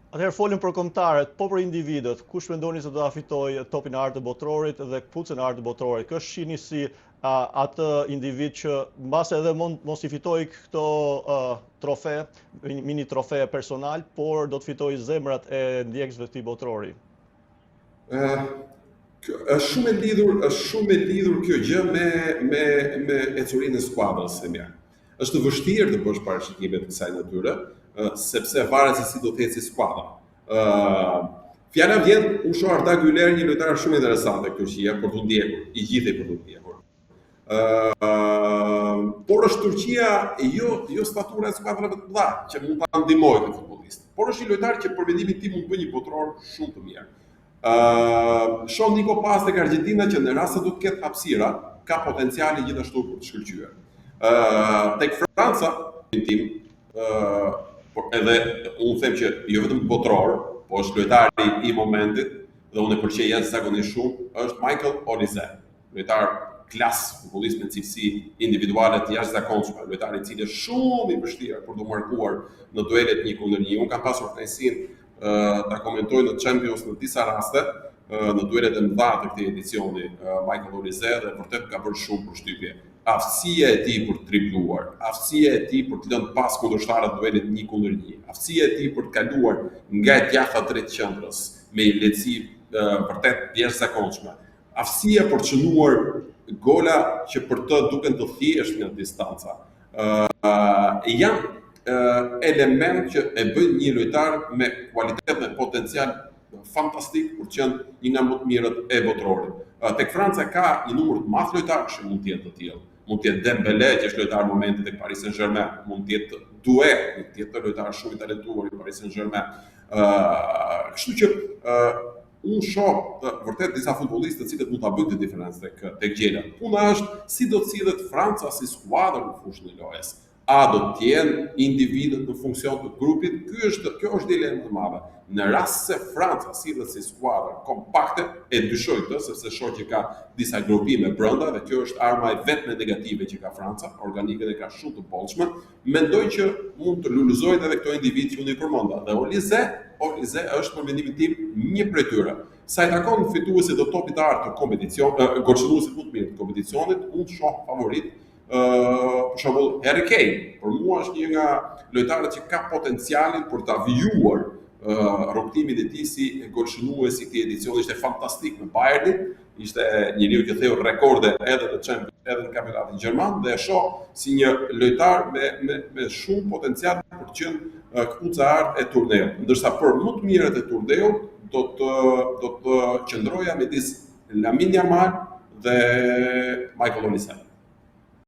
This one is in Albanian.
Atëherë folim për kombëtarët, po për individët, kush mendoni se do ta fitojë topin e artë të botrorit dhe kputucën e artë të botrorit? Kë shihni si atë individ që mbase edhe mos i fitojë këto trofe, mini trofe personal, por do të fitojë zemrat e ndjekësve të këtij botrori? Është shumë e lidhur kjo gjë me ecurinë e skuadrës së mirë. Është vështirë të bësh parashikime të kësaj natyre, sepse varet se si do të ecë skuadra. Fjala vjen u shoh Arda Güler, një lojtar shumë interesant e Turqia për të ndjekur, i gjithë për të ndjekur. Por është Turqia jo statura e skuadrave të mëdha që mund ta ndihmojë këtë futbollist. Por është një lojtar që për mendimin tim mund të bëjë një botror shumë të mirë. Shoh Nico Paz tek Argentina që në rast se do të ketë hapësira, ka potencialin gjithashtu për të shkëlqyer. Tek Franca, tim, por edhe unë them që jo vetëm botror, po është lojtari i momentit dhe unë e përqej jashtëzakonisht shumë, është Michael Olise, lojtar klas, futbollist me cilësi individuale të jashtëzakonshme, lojtar i cili është shumë i vështirë për të markuar në duelet 1-1. Unë kam pasur kënaqësinë ta komentoj në Champions në disa raste, në duelet e mëdha të këtij edicioni, Michael Olise, dhe vërtet ka bërë shumë përshtypje. Aftësia e tij për të tripluar, aftësia e tij për të lënë pas kundërshtarët duelet 1-1, aftësia e tij për të kaluar nga djatha drejt qendrës me një lehtësi vërtet jashtëzakonshme, aftësia për të shënuar gola që për të duken të thjeshtë nga distanca, janë element që e bëjnë një lojtar me kualitet dhe potencial fantastik për të qenë një nga më të mirët e botrorit. Tek Franca ka një numër të madh lojtarësh që mund të jetë të tillë. Mund të jetë Dembélé, që është lojtar momentit tek Paris Saint-Germain, mund të jetë Doué, mund të jetë lojtar shumë i talentuar i Paris Saint-Germain. Kështu që unë shoh vërtet disa futbollistë të cilët mund ta bëjnë këtë diferencë tek gjela. Puna është si do të sillet Franca si skuadër në fushën e lojës. A do të jenë individët në funksion të grupit? Kjo është dilemë e madhe. Në rast se Franca sillet si skuadër kompakte, e dyshoj këtë, sepse shoh që ka disa grupime brenda dhe kjo është arma e vetme negative që ka Franca, organike dhe ka shumë të bollshme, mendoj që mund të lulëzojnë edhe këto individ që unë i përmenda. Dhe Olise është për mendimin tim një prej tyre. Sa i takon fituesit të topit të artë të kompeticionit, golçënuesit më të mirë të kompeticionit, unë shoh favorit për shembull Harry Kane. Për mua është një nga lojtarët që ka potencialin për ta vijuar rrugtimin e tij si golshënues i këtij edicioni. Ishte fantastik në Bayernin, ishte njeriu që theu rekorde edhe në Champions, edhe në kampionatin gjerman, dhe e shoh si një lojtar me shumë potencial për të qenë kputuca e artë e turneut. Ndërsa për më të mirët e turneut do të qëndroja midis Lamine Yamal dhe Michael Olise.